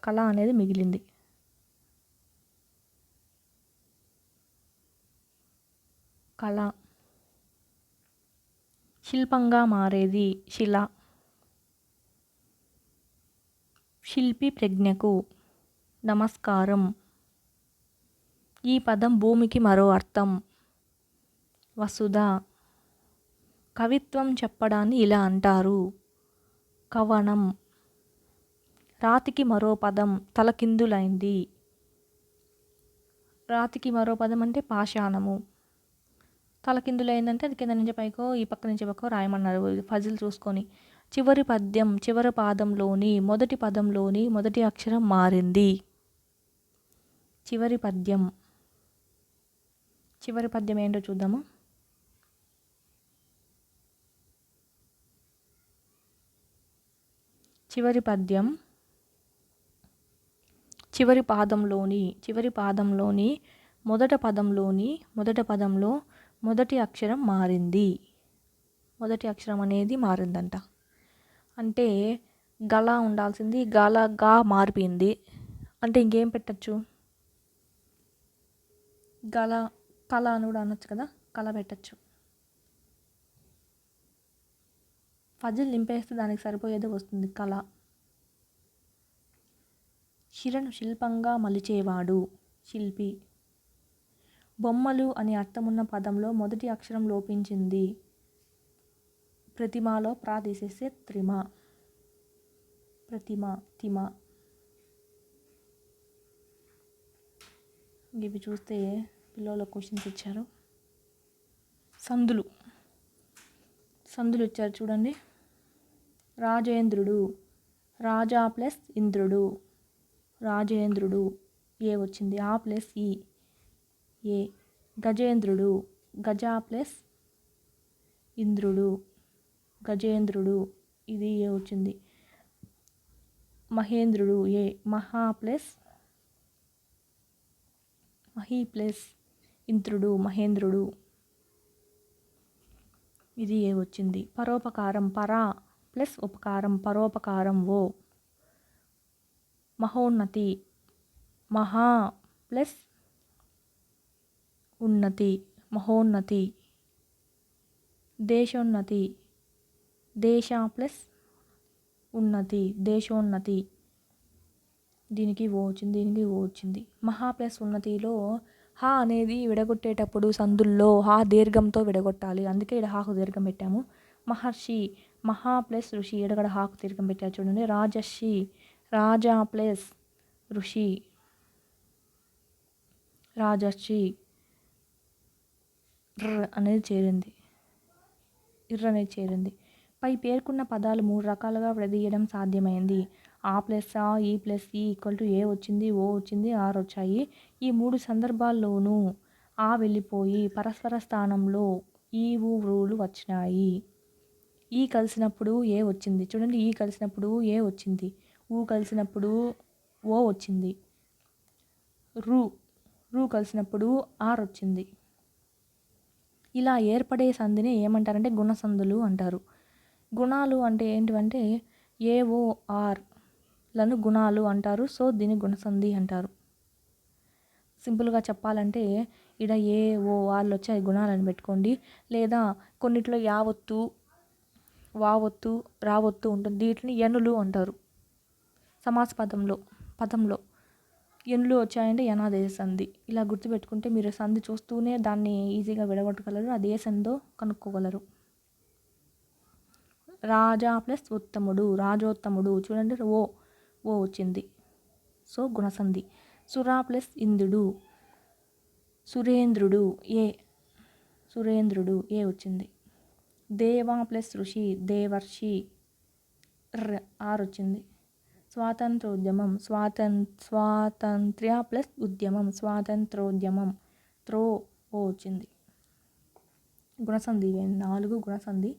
కళ అనేది మిగిలింది. కళ. శిల్పంగా మారేది శిల. శిల్పి ప్రజ్ఞకు నమస్కారం. ఈ పదం భూమికి మరో అర్థం. వసుధ. కవిత్వం చెప్పడాన్ని ఇలా అంటారు, కవనం. రాతికి మరో పదం తలకిందులైంది. రాతికి మరో పదం అంటే పాషాణము. తలకిందులైందంటే అది కింద నుంచి పైకో ఈ పక్క నుంచి పక్కో రాయమన్నారు ఫజిల్ చూసుకొని. చివరి పద్యం చివరి పాదంలోని మొదటి పదంలోని మొదటి అక్షరం మారింది. చివరి పద్యం ఏంటో చూద్దాము. చివరి పద్యం చివరి పాదంలోని మొదటి పదంలో మొదటి అక్షరం మారింది. మొదటి అక్షరం అనేది మారిందంట. అంటే గల ఉండాల్సింది గా మారిపోయింది. అంటే ఇంకేం పెట్టచ్చు? కళ అని కూడా అనొచ్చు కదా, కళ పెట్టచ్చు. ఫజిల్ నింపేస్తే దానికి సరిపోయేది వస్తుంది కళ. శిలను శిల్పంగా మలిచేవాడు శిల్పి. బొమ్మలు అని అర్థమున్న పదంలో మొదటి అక్షరం లోపించింది. ప్రతిమలో ప్రా తీసేస్తే త్రిమ. ప్రతిమ తిమ. ఇవి చూస్తే పిల్లల క్వశ్చన్స్ ఇచ్చారు. సందులు ఇచ్చారు చూడండి. రాజేంద్రుడు, రాజా ప్లస్ ఇంద్రుడు, రాజేంద్రుడు ఏ వచ్చింది. ఆ ప్లస్ ఈ ఏ. గజేంద్రుడు, గజా ప్లస్ ఇంద్రుడు, గజేంద్రుడు ఇది ఏ వచ్చింది. మహేంద్రుడు ఏ. మహా ప్లస్ మహి ప్లస్ ఇంద్రుడు, మహేంద్రుడు ఇది ఏ వచ్చింది. పరోపకారం, పరా ప్లస్ ఉపకారం, పరోపకారం ఓ. మహోన్నతి, మహా ప్లస్ ఉన్నతి, మహోన్నతి. దేశోన్నతి, దేశ ప్లస్ ఉన్నతి, దేశోన్నతి దీనికి ఓ వచ్చింది, దీనికి ఓ వచ్చింది. మహా ప్లస్ ఉన్నతిలో హా అనేది విడగొట్టేటప్పుడు సందుల్లో హా దీర్ఘంతో విడగొట్టాలి, అందుకే ఇక్కడ హాకు దీర్ఘం పెట్టాము. మహర్షి, మహా ప్లస్ ఋషి ఇక్కడ హాకు దీర్ఘం పెట్టారు చూడండి. రాజర్షి, రాజా ప్లస్ ఋషి, రాజర్షి. అనేది చేరింది, అనేది చేరింది. పై పేర్కొన్న పదాలు 3 రకాలుగా విడదీయడం సాధ్యమైంది. ఆ ప్లస్ ఆ, ఈ ప్లస్ ఈ ఈక్వల్ టు ఏ వచ్చింది, ఓ వచ్చింది, ఆర్ వచ్చాయి. ఈ 3 సందర్భాల్లోనూ ఆ వెళ్ళిపోయి పరస్పర స్థానంలో ఈ ఊలు వచ్చినాయి. ఈ కలిసినప్పుడు ఏ వచ్చింది చూడండి. ఈ కలిసినప్పుడు ఏ వచ్చింది, ఊ కలిసినప్పుడు ఓ వచ్చింది, రూ కలిసినప్పుడు ఆర్ వచ్చింది. ఇలా ఏర్పడే సంధిని ఏమంటారంటే గుణసంధులు అంటారు. గుణాలు అంటే ఏంటివంటే ఏఓఆర్లను గుణాలు అంటారు. సో దీన్ని గుణసంధి అంటారు. సింపుల్గా చెప్పాలంటే ఇక్కడ ఏఓఆర్లు వచ్చాయి గుణాలను పెట్టుకోండి. లేదా కొన్నిట్లో యావత్తు, వావత్తు, రావత్తు ఉంటుంది. వీటిని ఎనులు అంటారు. సమాస పదంలో ఎనులు వచ్చాయంటే యనాదేశ సంధి. ఇలా గుర్తుపెట్టుకుంటే మీరు సంధి చూస్తూనే దాన్ని ఈజీగా విడగొట్టగలరు. అది ఏ సంధో కనుక్కోగలరు. రాజా ప్లస్ ఉత్తముడు, రాజోత్తముడు చూడండి. ఓ వచ్చింది, సో గుణసంధి. సురా ప్లస్ ఇంద్రుడు, సురేంద్రుడు ఏ. సురేంద్రుడు ఏ వచ్చింది. దేవా ప్లస్ ఋషి, దేవర్షి ఆర్ వచ్చింది. స్వాతంత్రోద్యమం, స్వాతంత్ర్య ప్లస్ ఉద్యమం, స్వాతంత్రోద్యమం త్రో ఓ వచ్చింది. గుణసంధి 4 గుణసంధి.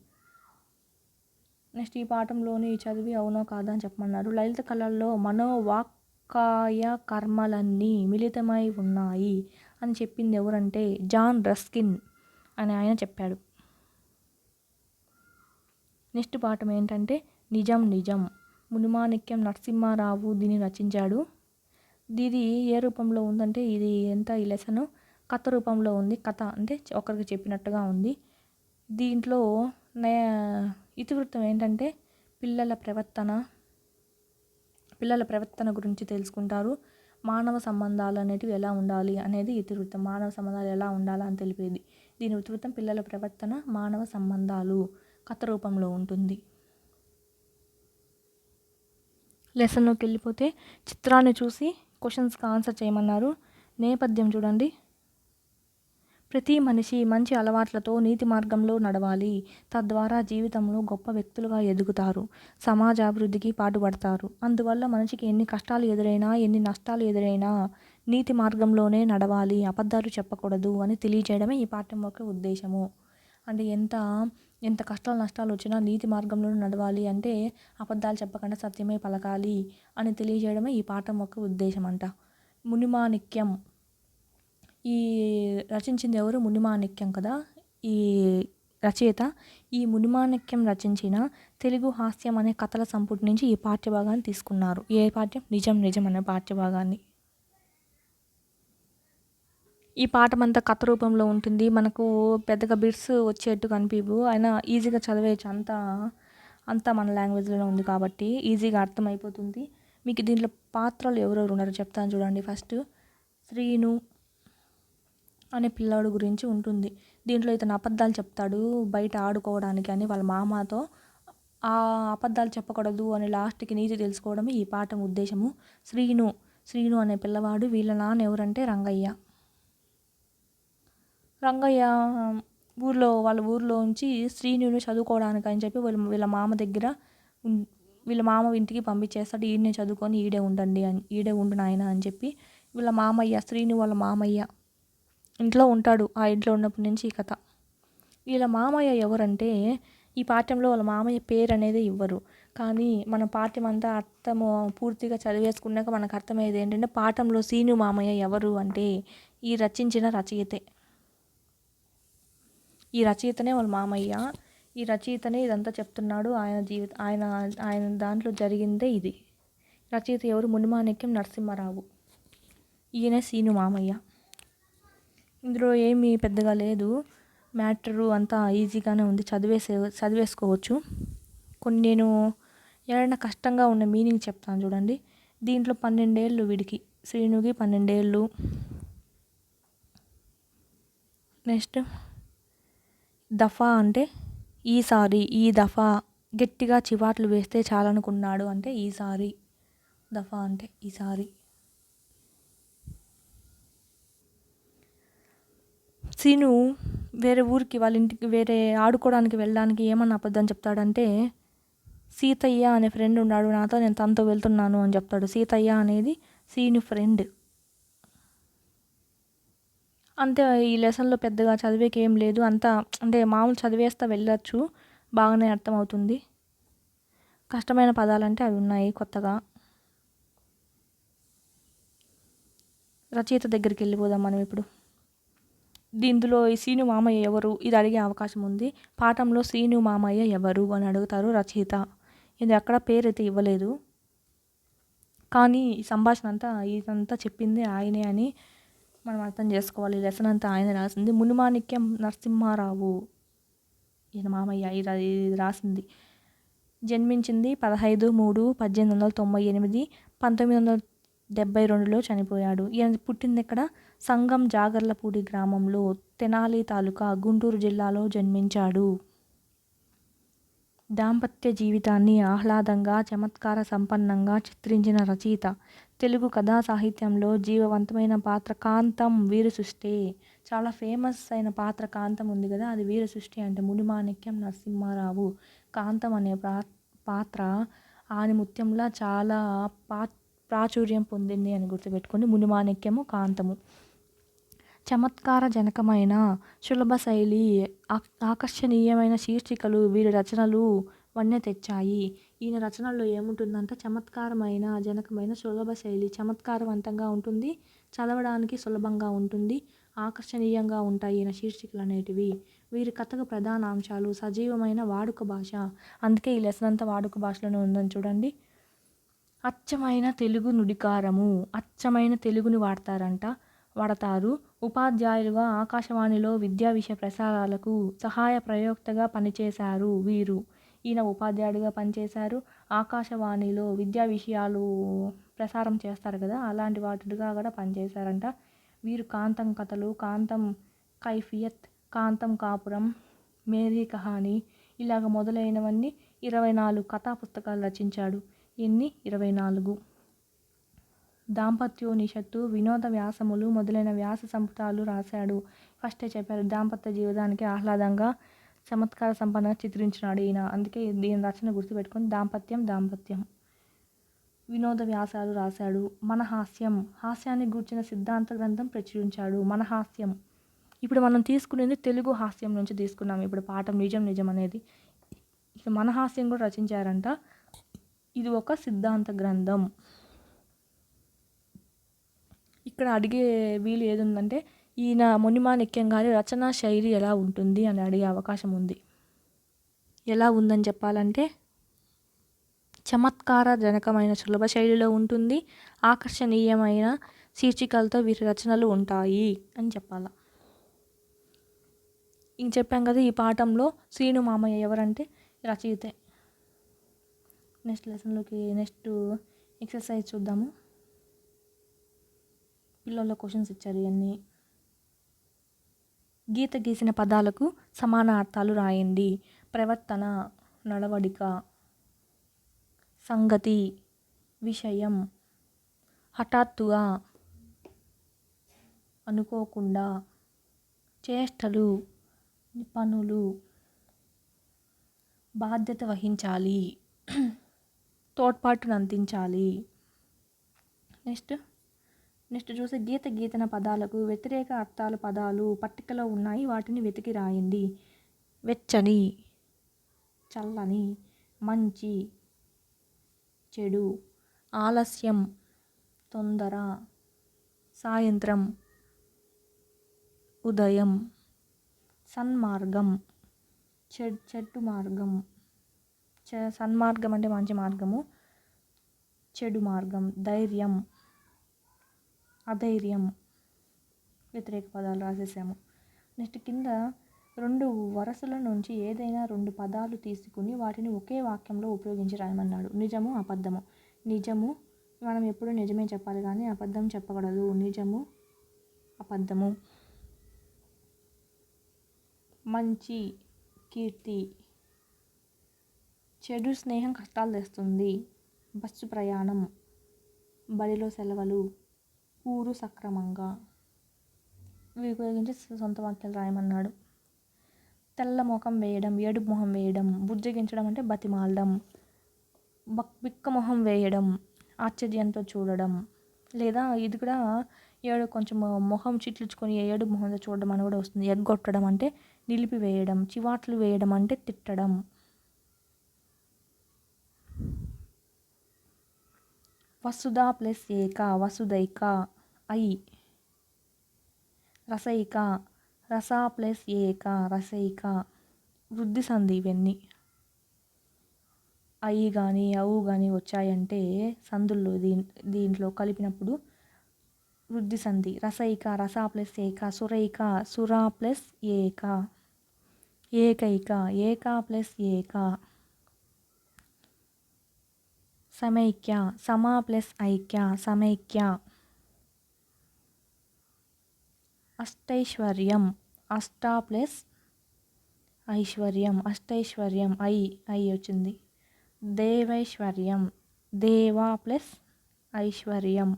నెక్స్ట్ ఈ పాఠంలోని చదివి అవునో కాదా అని చెప్పమన్నారు. లలిత కళల్లో మనోవాక్కాయ కర్మలన్నీ మిళితమై ఉన్నాయి అని చెప్పింది ఎవరంటే జాన్ రస్కిన్ అని ఆయన చెప్పాడు. నెక్స్ట్ పాఠం ఏంటంటే నిజం. మునిమాణిక్యం నరసింహారావు దీన్ని రచించాడు. ఇది ఏ రూపంలో ఉందంటే ఇది ఈ లెసను కథ రూపంలో ఉంది. కథ అంటే ఒకరికి చెప్పినట్టుగా ఉంది. దీంట్లో ఇతివృత్తం ఏంటంటే పిల్లల ప్రవర్తన గురించి తెలుసుకుంటారు. మానవ సంబంధాలు అనేటివి ఎలా ఉండాలి అనేది ఇతివృత్తం. మానవ సంబంధాలు ఎలా ఉండాలని తెలిపేది. దీని ఇతివృత్తం పిల్లల ప్రవర్తన, మానవ సంబంధాలు కథ రూపంలో ఉంటుంది. లెసన్లోకి వెళ్ళిపోతే చిత్రాన్ని చూసి క్వశ్చన్స్కి ఆన్సర్ చేయమన్నారు. నేపథ్యం చూడండి. ప్రతి మనిషి మంచి అలవాట్లతో నీతి మార్గంలో నడవాలి. తద్వారా జీవితంలో గొప్ప వ్యక్తులుగా ఎదుగుతారు, సమాజ అభివృద్ధికి పాటుపడతారు. అందువల్ల మనిషికి ఎన్ని కష్టాలు ఎదురైనా, ఎన్ని నష్టాలు ఎదురైనా నీతి మార్గంలోనే నడవాలి, అబద్ధాలు చెప్పకూడదు అని తెలియజేయడమే ఈ పాఠం యొక్క ఉద్దేశము. అంటే ఎంత కష్టాలు నష్టాలు వచ్చినా నీతి మార్గంలో నడవాలి అంటే అబద్ధాలు చెప్పకుండా సత్యమే పలకాలి అని తెలియజేయడమే ఈ పాఠం యొక్క ఉద్దేశం అంట. మునిమాణిక్యం ఈ రచించింది ఎవరు? మునిమాణిక్యం కదా ఈ రచయిత. ఈ మునిమాణిక్యం రచించిన తెలుగు హాస్యం అనే కథల సంపుటి నుంచి ఈ పాఠ్యభాగాన్ని తీసుకున్నారు. ఏ పాఠ్యం? నిజం అనే పాఠ్యభాగాన్ని. ఈ పాఠం అంతా కథ రూపంలో ఉంటుంది. మనకు పెద్దగా బిట్స్ వచ్చేట్టు కనిపివు, అయినా ఈజీగా చదివేయచ్చు. అంతా మన లాంగ్వేజ్లోనే ఉంది కాబట్టి ఈజీగా అర్థమైపోతుంది. మీకు దీంట్లో పాత్రలు ఎవరెవరు ఉన్నారో చెప్తాను చూడండి. ఫస్ట్ శ్రీను అనే పిల్లాడు గురించి ఉంటుంది. దీంట్లో ఇతను అబద్ధాలు చెప్తాడు బయట ఆడుకోవడానికి అని వాళ్ళ మామతో. ఆ అబద్ధాలు చెప్పకూడదు అని లాస్ట్కి నీతి తెలుసుకోవడమే ఈ పాఠం ఉద్దేశము. శ్రీను అనే పిల్లవాడు, వీళ్ళ నాన్న ఎవరంటే రంగయ్య. వాళ్ళ ఊర్లోంచి శ్రీనుని చదువుకోవడానికి అని చెప్పి వీళ్ళ మామ దగ్గర వీళ్ళ మామ ఇంటికి పంపించేస్తాడు. ఈడనే చదువుకొని ఈడే ఉండు నాయన అని చెప్పి వీళ్ళ మామయ్య, శ్రీను వాళ్ళ మామయ్య ఇంట్లో ఉంటాడు. ఆ ఇంట్లో ఉన్నప్పటి నుంచి ఈ కథ. వీళ్ళ మామయ్య ఎవరంటే, ఈ పాఠ్యంలో వాళ్ళ మామయ్య పేరు అనేది ఇవ్వరు. కానీ మన పాఠ్యం అంతా అర్థము పూర్తిగా చదివేసుకున్నాక మనకు అర్థమయ్యేది ఏంటంటే, పాఠంలో శ్రీను మామయ్య ఎవరు అంటే ఈ రచించిన రచయితే. ఈ రచయితనే వాళ్ళ మామయ్య. ఈ రచయితనే ఇదంతా చెప్తున్నాడు. ఆయన దాంట్లో జరిగిందే ఇది. రచయిత ఎవరు? మునిమాణిక్యం నరసింహారావు. ఈయనే శ్రీను మామయ్య. ఇందులో ఏమీ పెద్దగా లేదు, మ్యాటరు అంతా ఈజీగానే ఉంది, చదివేసుకోవచ్చు. కొన్ని నేను ఎవరైనా కష్టంగా ఉన్న మీనింగ్ చెప్తాను చూడండి. దీంట్లో 12 ఏళ్ళు వీడికి, శ్రీనుకి 12 ఏళ్ళు. నెక్స్ట్ దఫా అంటే ఈసారి, ఈ దఫా గట్టిగా చివాట్లు వేస్తే చాలనుకున్నాడు అంటే ఈసారి. దఫా అంటే ఈసారి. సీను వేరే ఊరికి వాళ్ళ ఇంటికి వేరే ఆడుకోవడానికి వెళ్ళడానికి ఏమన్నా అబద్ధం చెప్తాడంటే, సీతయ్య అనే ఫ్రెండ్ ఉన్నాడు నాతో, నేను తనతో వెళ్తున్నాను అని చెప్తాడు. సీతయ్య అనేది సీను ఫ్రెండ్. అంతే. ఈ లెసన్లో పెద్దగా చదివేకి ఏం లేదు, అంతా అంటే మామూలు చదివేస్తా వెళ్ళొచ్చు, బాగానే అర్థమవుతుంది. కష్టమైన పదాలంటే అవి ఉన్నాయి కొత్తగా. రచయిత దగ్గరికి వెళ్ళిపోదాం మనం ఇప్పుడు. దీంట్లో ఈ శ్రీను మామయ్య ఎవరు, ఇది అడిగే అవకాశం ఉంది. పాఠంలో శ్రీను మామయ్య ఎవరు అని అడుగుతారు రచయిత. ఇది ఎక్కడ పేరు అయితే ఇవ్వలేదు, కానీ ఈ సంభాషణ అంతా ఇదంతా చెప్పింది ఆయనే అని మనం అర్థం చేసుకోవాలి. లెసన్ అంతా ఆయన రాసింది. మునిమాణిక్యం నరసింహారావు ఈయన మామయ్య ఇది రాసింది. జన్మించింది 15/3/1898, 1972లో చనిపోయాడు. ఈయన పుట్టింది ఇక్కడ సంగం జాగర్లపూడి గ్రామంలో, తెనాలి తాలూకా, గుంటూరు జిల్లాలో జన్మించాడు. దాంపత్య జీవితాన్ని ఆహ్లాదంగా, చమత్కార సంపన్నంగా చిత్రించిన రచయిత. తెలుగు కథా సాహిత్యంలో జీవవంతమైన పాత్ర కాంతం వీరసృష్టి. చాలా ఫేమస్ అయిన పాత్ర కాంతం ఉంది కదా, అది వీరసృష్టి అంటే మునిమాణిక్యం నరసింహారావు. కాంతం అనే పాత్ర ఆనిముత్యంలా చాలా ప్రాచుర్యం పొందింది అని గుర్తుపెట్టుకోండి. మునిమాణిక్యము, కాంతము. చమత్కారజనకమైన సులభ శైలి, ఆకర్షణీయమైన శీర్షికలు వీరి రచనలు వన్నె తెచ్చాయి. ఈయన రచనల్లో ఏముంటుందంటే చమత్కారమైన, జనకమైన, సులభ శైలి, చమత్కారవంతంగా ఉంటుంది, చదవడానికి సులభంగా ఉంటుంది, ఆకర్షణీయంగా ఉంటాయి ఈయన శీర్షికలు అనేటివి. వీరి కథకు ప్రధాన అంశాలు సజీవమైన వాడుక భాష. అందుకే ఈ లెసన్ అంతా వాడుక భాషలోనే ఉందని చూడండి. అచ్చమైన తెలుగు నుడికారము, అచ్చమైన తెలుగుని వాడతారు. ఉపాధ్యాయులుగా ఆకాశవాణిలో విద్యా విషయ ప్రసారాలకు సహాయ ప్రయోక్తగా పనిచేశారు వీరు. ఈయన ఉపాధ్యాయుడిగా పనిచేశారు. ఆకాశవాణిలో విద్యా విషయాలు ప్రసారం చేస్తారు కదా, అలాంటి వాటిగా కూడా పనిచేశారంట. వీరు కాంతం కథలు, కాంతం కైఫియత్, కాంతం కాపురం, మేరీ కహాని ఇలాగ మొదలైనవన్నీ 24 కథా పుస్తకాలు రచించాడు. ఎన్ని? 24. దాంపత్యోనిషత్తు, వినోద వ్యాసములు మొదలైన వ్యాస సంపుటాలు రాశాడు. ఫస్టే చెప్పారు, దాంపత్య జీవితానికి ఆహ్లాదంగా, చమత్కార సంపన్నంగా చిత్రించినాడు ఈయన. అందుకే దీని రచన గుర్తుపెట్టుకొని దాంపత్యం. వినోద వ్యాసాలు రాశాడు. హాస్యాన్ని గూర్చిన సిద్ధాంత గ్రంథం ప్రచురించాడు. మనహాస్యం ఇప్పుడు మనం తీసుకునేది తెలుగు హాస్యం నుంచి తీసుకున్నాం. ఇప్పుడు పాఠం నిజం అనేది. ఇక్కడ మనహాస్యం కూడా రచించారంట. ఇది ఒక సిద్ధాంత గ్రంథం. ఇక్కడ అడిగే వీలు ఏది ఉందంటే, ఈయన మునిమాణిక్యం గారి రచనా శైలి ఎలా ఉంటుంది అని అడిగే అవకాశం ఉంది. ఎలా ఉందని చెప్పాలంటే, చమత్కార జనకమైన సులభ శైలిలో ఉంటుంది, ఆకర్షణీయమైన శీర్షికలతో వీరి రచనలు ఉంటాయి అని చెప్పాలా. ఇంక చెప్పాం కదా, ఈ పాఠంలో శ్రీను మామయ్య ఎవరంటే రచయితే. నెక్స్ట్ ఎక్సర్సైజ్ చూద్దాము. పిల్లల క్వశ్చన్స్ ఇచ్చారు ఇవన్నీ. గీత గీసిన పదాలకు సమాన అర్థాలు రాయండి. ప్రవర్తన, నడవడిక, సంగతి, విషయం, హఠాత్తుగా, అనుకోకుండా, చేష్టలు, పనులు, బాధ్యత వహించాలి, తోడ్పాటును అందించాలి. నెక్స్ట్ చూస్తే గీత గీతన పదాలకు వ్యతిరేక అర్థాల పదాలు పట్టికలో ఉన్నాయి, వాటిని వెతికి రాయండి. వెచ్చని, చల్లని, మంచి, చెడు, ఆలస్యం, తొందర, సాయంత్రం, ఉదయం, సన్మార్గం, చెట్టు మార్గం. సన్మార్గం అంటే మంచి మార్గము, చెడు మార్గం. ధైర్యం, అధైర్యం. వ్యతిరేక పదాలు రాసేసాము. నెక్స్ట్ కింద 2 వరుసల నుంచి ఏదైనా 2 పదాలు తీసుకుని వాటిని ఒకే వాక్యంలో ఉపయోగించి రాయమన్నాడు. నిజము, అబద్ధము. నిజము మనం ఎప్పుడు నిజమే చెప్పాలి కానీ అబద్ధం చెప్పకూడదు. నిజము, అబద్ధము. మంచి, కీర్తి. చెడు స్నేహం కష్టాలు తెస్తుంది. బస్సు ప్రయాణం, బడిలో సెలవులు, ఊరు సక్రమంగా. ఇవి ఉపయోగించి సొంత వాక్యాలు రాయమన్నాడు. తెల్ల మొహం వేయడం, ఏడుపు మొహం వేయడం. బుజ్జగించడం అంటే బతిమాలడం. బిక్క మొహం వేయడం, ఆశ్చర్యంతో చూడడం. లేదా ఇది కూడా కొంచెం మొహం చిట్లించుకొని ఏడుపు మొహంతో చూడడం అని కూడా వస్తుంది. ఎగ్గొట్టడం అంటే నిలిపివేయడం. చివాట్లు వేయడం అంటే తిట్టడం. వసుధ ప్లస్ ఏక, వసుదైక. ఐ. రసైక, రస ప్లస్ ఏక, రసైక. వృద్ధి సంధి ఇవన్నీ. ఐ కానీ అవు కానీ వచ్చాయంటే సందుల్లో దీంట్లో కలిపినప్పుడు వృద్ధి సంధి. రసైక, రస ప్లస్ ఏక. సురైక, సుర ప్లస్ ఏక. ఏకైక, ఏక ప్లస్ ఏక. సమైక్య, సమ ప్లస్ ఐక్య, సమైక్య. అష్టైశ్వర్యం, అష్ట ప్లస్ ఐశ్వర్యం, అష్టైశ్వర్యం. ఐ వచ్చింది. దేవైశ్వర్యం, దేవ ప్లస్ ఐశ్వర్యం.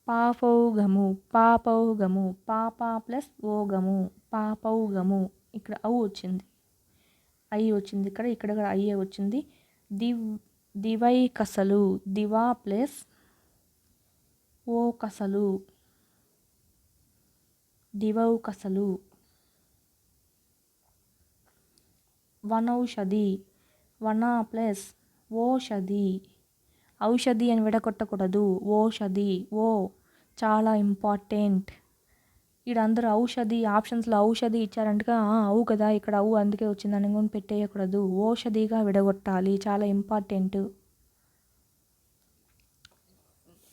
పాపౌగము, పాపౌగము. పాప ప్లస్ ఓగము, పాపౌగము. ఇక్కడ ఔ వచ్చింది, ఐ వచ్చింది. ఇక్కడ కూడా ఐఏ వచ్చింది. దివైకసలు, దివా ప్లస్ ఓకసలు, దివౌకసలు. వనౌషధి, వన ప్లస్ ఓషధి. ఔషధి అని విడగొట్టకూడదు. ఓషధి, ఓ చాలా ఇంపార్టెంట్. ఇక్కడ అందరూ ఔషధి ఆప్షన్స్లో ఔషధి ఇచ్చారంటగా అవు కదా ఇక్కడ అవు అందుకే వచ్చిందని కూడా పెట్టేయకూడదు. ఓషధిగా విడగొట్టాలి, చాలా ఇంపార్టెంట్.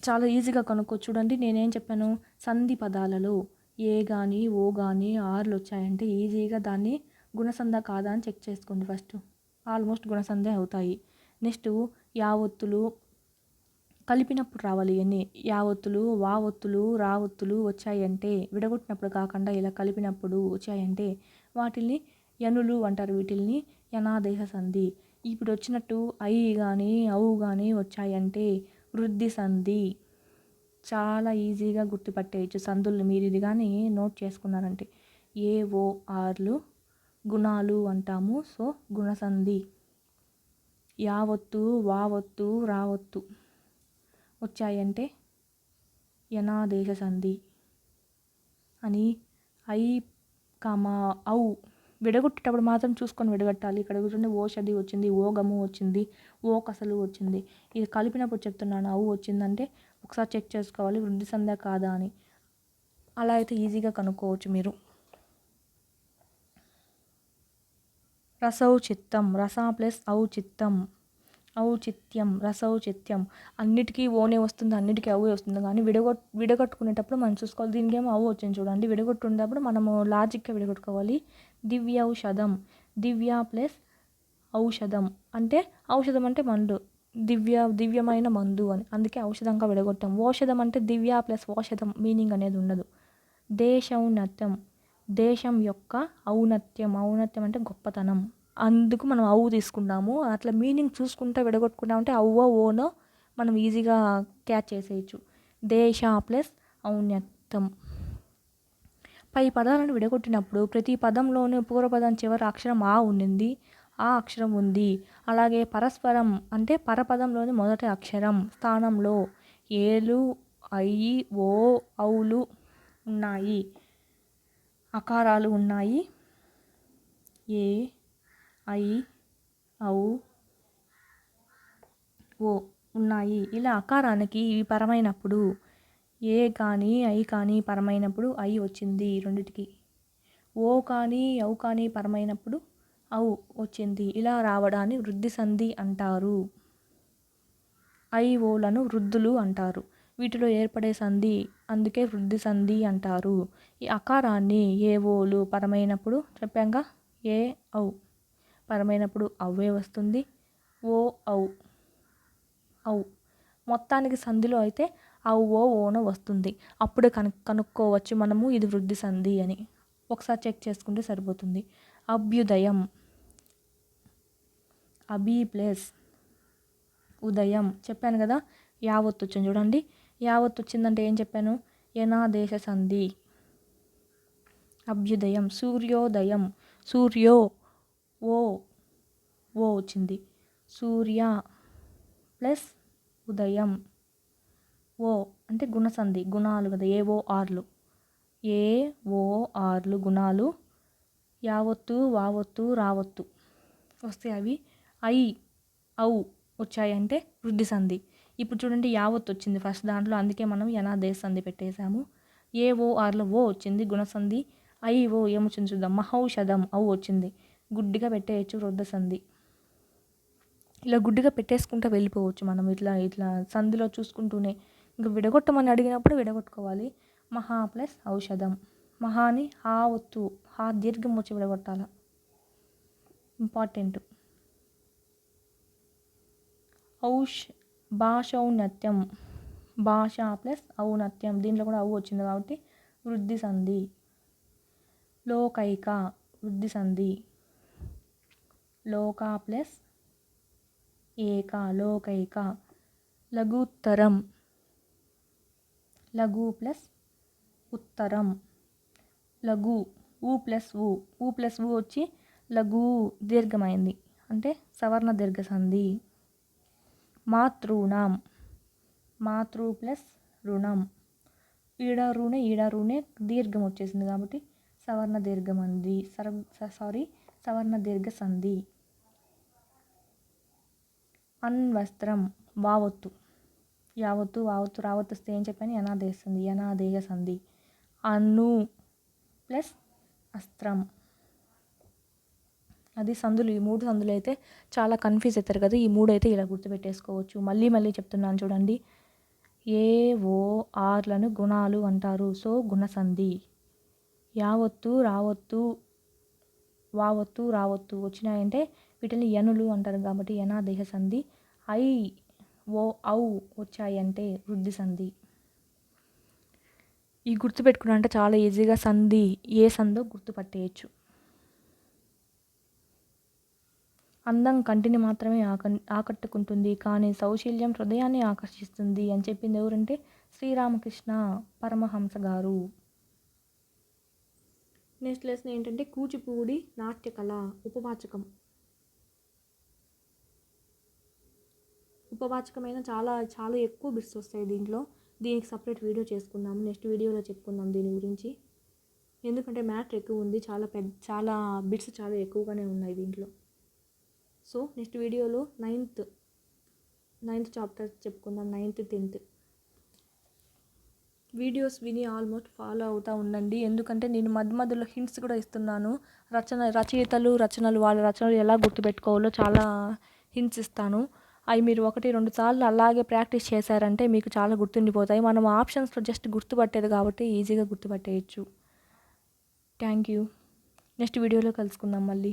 చాలా ఈజీగా కనుక్కో. చూడండి నేనేం చెప్పాను, సంధి పదాలలో ఏ కానీ ఓ కానీ ఆర్లు వచ్చాయంటే ఈజీగా దాన్ని గుణసంధ కాదా అని చెక్ చేసుకోండి ఫస్ట్. ఆల్మోస్ట్ గుణసంధే అవుతాయి. నెక్స్ట్ యావత్తులు కలిపినప్పుడు రావాలి ఇవన్నీ. యావత్తులు, వావత్తులు, రావత్తులు వచ్చాయంటే విడగొట్టినప్పుడు కాకుండా ఇలా కలిపినప్పుడు వచ్చాయంటే వాటిల్ని యనులు అంటారు. వీటిల్ని యనాదేశ సంధి. ఇప్పుడు వచ్చినట్టు ఐ కానీ అవు కానీ వచ్చాయంటే వృద్ధి సంధి. చాలా ఈజీగా గుర్తుపట్టేయచ్చు సందుల్ని మీరు ఇది కానీ నోట్ చేసుకున్నారంటే. ఏ ఓ ఆర్లు గుణాలు అంటాము. సో గుణసంధి. యావత్తు, వావత్తు, రావత్తు వచ్చాయంటే యనాదేశ సంధి అని. ఐ కామా ఔ విడగొట్టేటప్పుడు మాత్రం చూసుకొని విడగొట్టాలి. ఇక్కడ కూర్చుంటే ఓషధి వచ్చింది, ఓగము వచ్చింది, ఓకసలు వచ్చింది. ఇది కలిపినప్పుడు చెప్తున్నాను ఔ వచ్చిందంటే ఒకసారి చెక్ చేసుకోవాలి వృద్ధి సంధి కాదా అని. అలా అయితే ఈజీగా కనుక్కోవచ్చు మీరు. రసౌచిత్తం, రస ప్లస్ ఔచిత్తం, ఔచిత్యం, రసౌచిత్యం. అన్నిటికీ ఓనే వస్తుంది, అన్నిటికీ అవే వస్తుంది. కానీ విడగొట్టుకునేటప్పుడు మనం చూసుకోవాలి. దీనికి ఏమో అవు వచ్చింది చూడండి. విడగొట్టుకునేటప్పుడు మనము లాజిక్గా విడగొట్టుకోవాలి. దివ్యౌషధం, దివ్య ప్లస్ ఔషధం అంటే ఔషధం అంటే మందు. దివ్యమైన మందు అని, అందుకే ఔషధంగా విడగొట్టాం. ఓషధం అంటే దివ్య ప్లస్ ఓషధం మీనింగ్ అనేది ఉండదు. దేశౌన్నత్యం, దేశం యొక్క ఔన్నత్యం, ఔన్నత్యం అంటే గొప్పతనం, అందుకు మనం అవు తీసుకుంటాము. అట్లా మీనింగ్ చూసుకుంటూ విడగొట్టుకున్నామంటే అవ్వో ఓనో మనం ఈజీగా క్యాచ్ చేసేయచ్చు. దేశ ప్లస్ ఔన్నత్యం. పై పదాలను విడగొట్టినప్పుడు ప్రతి పదంలోనూ పూర్వపదం చివరి అక్షరం ఆ ఉండింది, ఆ అక్షరం ఉంది. అలాగే పరస్పరం అంటే పరపదంలోని మొదటి అక్షరం స్థానంలో ఏలు, ఐ, ఓ, ఔలు ఉన్నాయి. అకారాలు ఉన్నాయి. ఏ, ఐ, ఔ, ఓ ఉన్నాయి. ఇలా అకారానికి ఇవి పరమైనప్పుడు ఏ కానీ ఐ కానీ పరమైనప్పుడు ఐ వచ్చింది రెండిటికి. ఓ కానీ ఔ కానీ పరమైనప్పుడు ఔ వచ్చింది. ఇలా రావడాన్ని వృద్ధి సంధి అంటారు. ఐ ఓలను వృద్ధులు అంటారు. వీటిలో ఏర్పడే సంధి అందుకే వృద్ధి సంధి అంటారు. ఈ అకారాన్ని ఏ ఓలు పరమైనప్పుడు చెప్పాక ఏ ఔ పరమైనప్పుడు అవ్వే వస్తుంది. ఓ ఔ ఔ మొత్తానికి సంధిలో అయితే ఔ ఓ ఓనో వస్తుంది. అప్పుడే కనుక్కోవచ్చు మనము ఇది వృద్ధి సంధి అని. ఒకసారి చెక్ చేసుకుంటే సరిపోతుంది. అభ్యుదయం, అభి ప్లస్ ఉదయం చెప్పాను కదా. యావత్తు వచ్చింది చూడండి. యావత్తు వచ్చిందంటే ఏం చెప్పాను? యనాదేశ సంధి. అభ్యుదయం, సూర్యోదయం, సూర్యో ఓ ఓ వచ్చింది. సూర్య ప్లస్ ఉదయం, ఓ అంటే గుణసంధి, గుణాలు కదా, ఏవో ఆర్లు, ఏ ఓ ఆర్లు గుణాలు. యావత్తు, వావత్తు, రావత్తు వస్తే అవి ఐ ఔ వచ్చాయంటే వృద్ధి సంధి. ఇప్పుడు చూడండి యావత్తు వచ్చింది ఫస్ట్ దాంట్లో, అందుకే మనం యనాదేశ సంధి పెట్టేశాము. ఏ ఓ ఆర్లో ఓ వచ్చింది గుణసంధి. ఐ ఓ ఏమొచ్చింది చూద్దాం, మహౌషధం ఔ వచ్చింది. గుడ్డిగా పెట్టేయచ్చు వృద్ధ సంధి. ఇలా గుడ్డిగా పెట్టేసుకుంటూ వెళ్ళిపోవచ్చు మనం ఇట్లా ఇట్లా సంధిలో చూసుకుంటూనే. ఇంకా విడగొట్టమని అడిగినప్పుడు విడగొట్టుకోవాలి. మహా ప్లస్ ఔషధం. మహాని హా ఒత్తు, హా దీర్ఘం వచ్చి విడగొట్టాల, ఇంపార్టెంట్. భాషౌన్నత్యం, భాష ప్లస్ ఔన్నత్యం, దీంట్లో కూడా ఔ వచ్చింది కాబట్టి వృద్ధి సంధి. లోకైక వృద్ధి సంధి. లోక ప్లస్ ఏక లోకైక. లఘుత్తరం, లఘు ప్లస్ ఉత్తరం. లఘు ఊ ప్లస్ ఊ, ఊ ప్లస్ ఊ వచ్చి లఘు దీర్ఘమైంది అంటే సవర్ణ దీర్ఘ సంధి. మాతృణం, మాతృ ప్లస్ రుణం. ఈడ రూనే దీర్ఘం వచ్చేసింది కాబట్టి సవర్ణ దీర్ఘమంది సవర్ణ దీర్ఘ సంధి. అన్వస్త్రం, వావత్తు. యావత్తు, వావత్తు, రావత్తు వస్తే ఏం చెప్పాను? యనాదేశ సంధి, యనాదేశ సంధి. అను ప్లస్ అస్త్రం. అది సందులు, ఈ 3 సందులు అయితే చాలా కన్ఫ్యూజ్ అవుతారు కదా. ఈ 3 అయితే ఇలా గుర్తుపెట్టేసుకోవచ్చు. మళ్ళీ చెప్తున్నాను చూడండి. ఏ ఓ ఆర్లను గుణాలు అంటారు, సో గుణసంధి. యావత్తు, రావత్తు, వావత్తు, రావత్తు వచ్చినాయంటే వీటిని యనులు అంటారు కాబట్టి యనాదేశ సంధి. ఐ ఓ ఔ వచ్చాయంటే వృద్ధి సంధి. ఈ గుర్తుపెట్టుకున్నా అంటే చాలా ఈజీగా సంధి ఏ సంధో గుర్తుపట్టేయచ్చు. అందం కంటిని మాత్రమే ఆకట్టుకుంటుంది, కానీ సౌశీల్యం హృదయాన్ని ఆకర్షిస్తుంది అని చెప్పింది ఎవరంటే శ్రీరామకృష్ణ పరమహంస గారు. నెక్స్ట్ లెసన్ ఏంటంటే కూచిపూడి నాట్యకళ. ఉపవాచకం. ఉపవాచకమైన చాలా చాలా ఎక్కువ బిట్స్ వస్తాయి దీంట్లో. దీనికి సపరేట్ వీడియో చేసుకుందాము, నెక్స్ట్ వీడియోలో చెప్పుకుందాం దీని గురించి. ఎందుకంటే మ్యాటర్ ఎక్కువ ఉంది, చాలా బిట్స్ చాలా ఎక్కువగానే ఉన్నాయి దీంట్లో. సో నెక్స్ట్ వీడియోలో నైన్త్ చాప్టర్ చెప్పుకుందాం, 9th 10th. వీడియోస్ విని ఆల్మోస్ట్ ఫాలో అవుతూ ఉండండి, ఎందుకంటే నేను మధ్యలో హింట్స్ కూడా ఇస్తున్నాను. రచయితలు వాళ్ళ రచనలు ఎలా గుర్తుపెట్టుకోవాలో చాలా హింట్స్ ఇస్తాను. అవి మీరు 1-2 సార్లు అలాగే ప్రాక్టీస్ చేశారంటే మీకు చాలా గుర్తుండిపోతాయి. మనం ఆప్షన్స్లో జస్ట్ గుర్తుపట్టేది కాబట్టి ఈజీగా గుర్తుపట్టేయచ్చు. Thank you. నెక్స్ట్ వీడియోలో కలుసుకుందాం మళ్ళీ.